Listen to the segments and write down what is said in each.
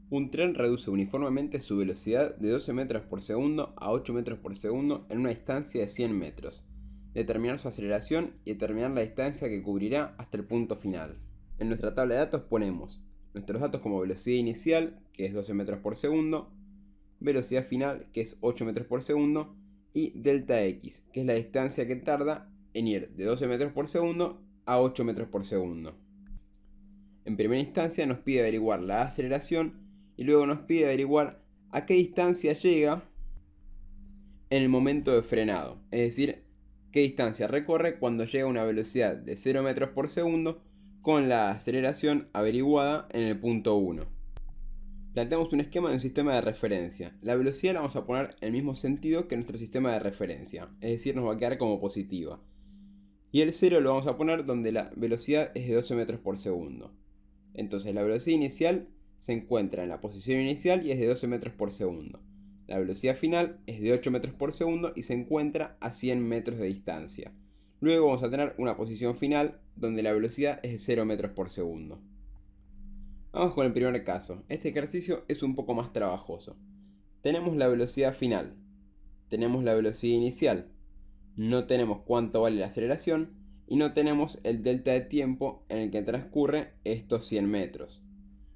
Un tren reduce uniformemente su velocidad de 12 metros por segundo a 8 metros por segundo en una distancia de 100 metros. Determinar su aceleración y determinar la distancia que cubrirá hasta el punto final. En nuestra tabla de datos ponemos nuestros datos como velocidad inicial, que es 12 metros por segundo, velocidad final, que es 8 metros por segundo, y delta x, que es la distancia que tarda en ir de 12 metros por segundo a 8 metros por segundo. En primera instancia nos pide averiguar la aceleración y luego nos pide averiguar a qué distancia llega en el momento de frenado, es decir, qué distancia recorre cuando llega a una velocidad de 0 metros por segundo con la aceleración averiguada en el punto 1. Planteamos un esquema de un sistema de referencia. La velocidad la vamos a poner en el mismo sentido que nuestro sistema de referencia, es decir, nos va a quedar como positiva. Y el 0 lo vamos a poner donde la velocidad es de 12 metros por segundo. Entonces la velocidad inicial se encuentra en la posición inicial y es de 12 metros por segundo. La velocidad final es de 8 metros por segundo y se encuentra a 100 metros de distancia. Luego vamos a tener una posición final donde la velocidad es de 0 metros por segundo. Vamos con el primer caso. Este ejercicio es un poco más trabajoso. Tenemos la velocidad final, tenemos la velocidad inicial, no tenemos cuánto vale la aceleración y no tenemos el delta de tiempo en el que transcurre estos 100 metros.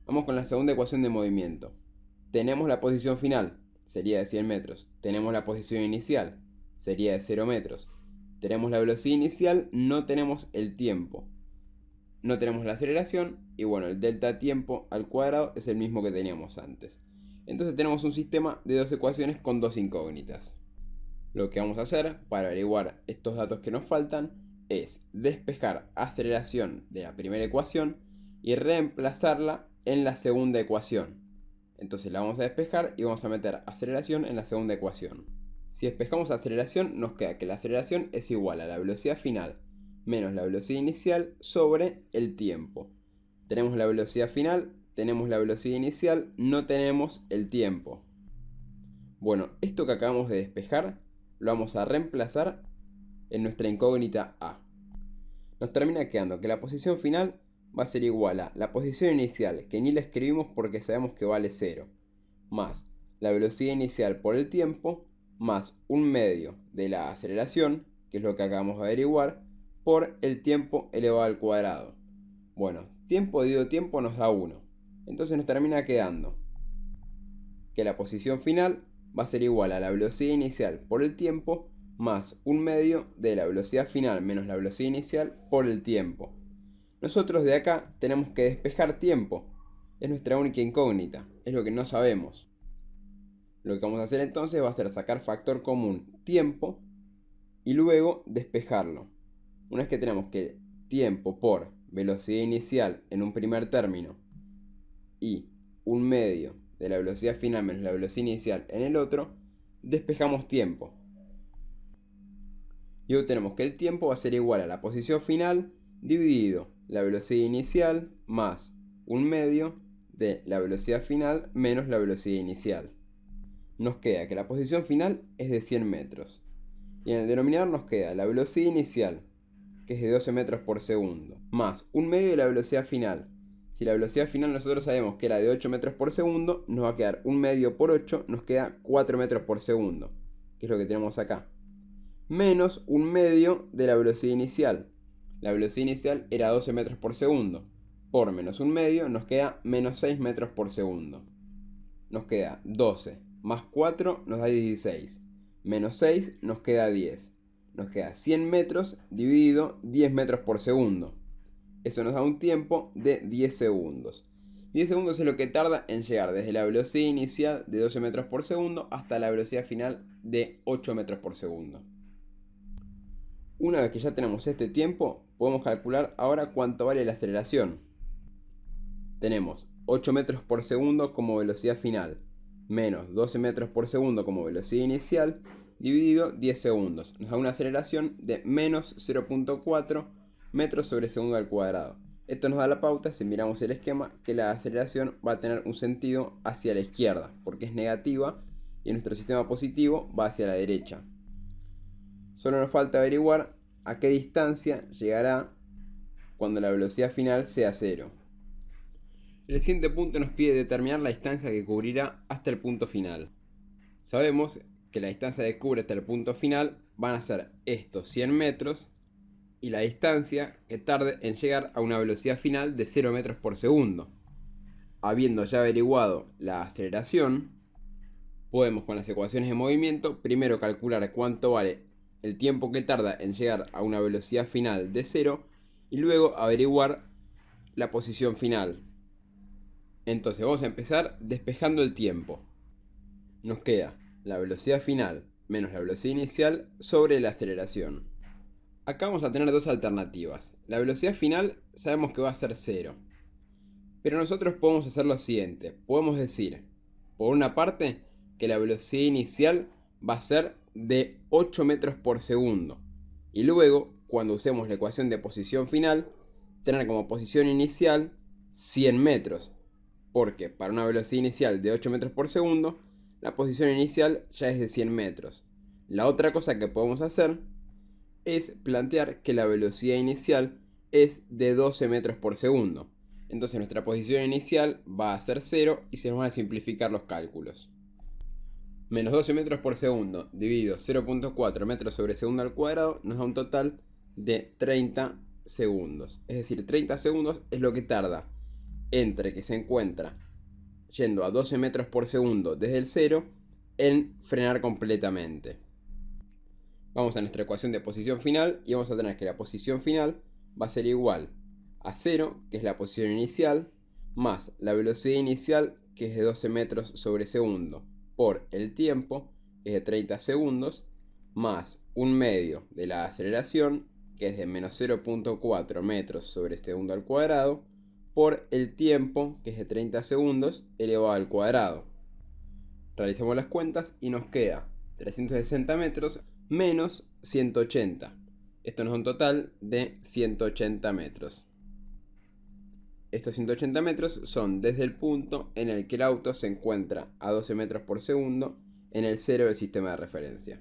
Vamos con la segunda ecuación de movimiento. Tenemos la posición final, sería de 100 metros. Tenemos la posición inicial, sería de 0 metros. Tenemos la velocidad inicial, no tenemos el tiempo. No tenemos la aceleración y bueno, el delta tiempo al cuadrado es el mismo que teníamos antes. Entonces tenemos un sistema de dos ecuaciones con dos incógnitas. Lo que vamos a hacer para averiguar estos datos que nos faltan es despejar aceleración de la primera ecuación y reemplazarla en la segunda ecuación. Entonces la vamos a despejar y vamos a meter aceleración en la segunda ecuación. Si despejamos aceleración, nos queda que la aceleración es igual a la velocidad final menos la velocidad inicial sobre el tiempo. Tenemos la velocidad final, tenemos la velocidad inicial, no tenemos el tiempo. Bueno, esto que acabamos de despejar lo vamos a reemplazar en nuestra incógnita A. Nos termina quedando que la posición final va a ser igual a la posición inicial, que ni la escribimos porque sabemos que vale 0, más la velocidad inicial por el tiempo, más un medio de la aceleración, que es lo que acabamos de averiguar, por el tiempo elevado al cuadrado. Bueno, tiempo dividido tiempo nos da 1. Entonces nos termina quedando que la posición final va a ser igual a la velocidad inicial por el tiempo más un medio de la velocidad final menos la velocidad inicial por el tiempo. Nosotros de acá tenemos que despejar tiempo. Es nuestra única incógnita, es lo que no sabemos. Lo que vamos a hacer entonces va a ser sacar factor común tiempo y luego despejarlo. Una vez que tenemos que tiempo por velocidad inicial en un primer término y un medio de la velocidad final menos la velocidad inicial en el otro, despejamos tiempo. Y luego tenemos que el tiempo va a ser igual a la posición final dividido la velocidad inicial más un medio de la velocidad final menos la velocidad inicial. Nos queda que la posición final es de 100 metros. Y en el denominador nos queda la velocidad inicial, que es de 12 metros por segundo, más un medio de la velocidad final. Si la velocidad final nosotros sabemos que era de 8 metros por segundo, nos va a quedar un medio por 8, nos queda 4 metros por segundo, que es lo que tenemos acá. Menos un medio de la velocidad inicial. La velocidad inicial era 12 metros por segundo. Por menos un medio nos queda menos 6 metros por segundo. Nos queda 12 más 4 nos da 16. Menos 6 nos queda 10. Nos queda 100 metros dividido 10 metros por segundo. Eso nos da un tiempo de 10 segundos. 10 segundos es lo que tarda en llegar desde la velocidad inicial de 12 metros por segundo hasta la velocidad final de 8 metros por segundo. Una vez que ya tenemos este tiempo, podemos calcular ahora cuánto vale la aceleración. Tenemos 8 metros por segundo como velocidad final, menos 12 metros por segundo como velocidad inicial, dividido 10 segundos. Nos da una aceleración de menos 0.4 metros sobre segundo al cuadrado. Esto nos da la pauta, si miramos el esquema, que la aceleración va a tener un sentido hacia la izquierda, porque es negativa, y nuestro sistema positivo va hacia la derecha. Solo nos falta averiguar a qué distancia llegará cuando la velocidad final sea 0. El siguiente punto nos pide determinar la distancia que cubrirá hasta el punto final. Sabemos que la distancia que cubre hasta el punto final van a ser estos 100 metros y la distancia que tarde en llegar a una velocidad final de 0 metros por segundo. Habiendo ya averiguado la aceleración, podemos con las ecuaciones de movimiento primero calcular cuánto vale el tiempo que tarda en llegar a una velocidad final de 0 y luego averiguar la posición final. Entonces vamos a empezar despejando el tiempo. Nos queda la velocidad final menos la velocidad inicial sobre la aceleración. Acá vamos a tener dos alternativas. La velocidad final sabemos que va a ser 0. Pero nosotros podemos hacer lo siguiente. Podemos decir, por una parte, que la velocidad inicial va a ser de 8 metros por segundo. Y luego, cuando usemos la ecuación de posición final, tener como posición inicial 100 metros. Porque para una velocidad inicial de 8 metros por segundo, la posición inicial ya es de 100 metros. La otra cosa que podemos hacer es plantear que la velocidad inicial es de 12 metros por segundo. Entonces nuestra posición inicial va a ser 0 y se nos van a simplificar los cálculos. Menos 12 metros por segundo dividido 0.4 metros sobre segundo al cuadrado nos da un total de 30 segundos. Es decir, 30 segundos es lo que tarda entre que se encuentra yendo a 12 metros por segundo desde el 0 en frenar completamente. Vamos a nuestra ecuación de posición final y vamos a tener que la posición final va a ser igual a 0, que es la posición inicial, más la velocidad inicial, que es de 12 metros sobre segundo, por el tiempo, que es de 30 segundos, más un medio de la aceleración, que es de menos 0.4 metros sobre segundo al cuadrado, por el tiempo, que es de 30 segundos, elevado al cuadrado. Realizamos las cuentas y nos queda 360 metros menos 180. Esto nos da un total de 180 metros. Estos 180 metros son desde el punto en el que el auto se encuentra a 12 metros por segundo en el 0 del sistema de referencia.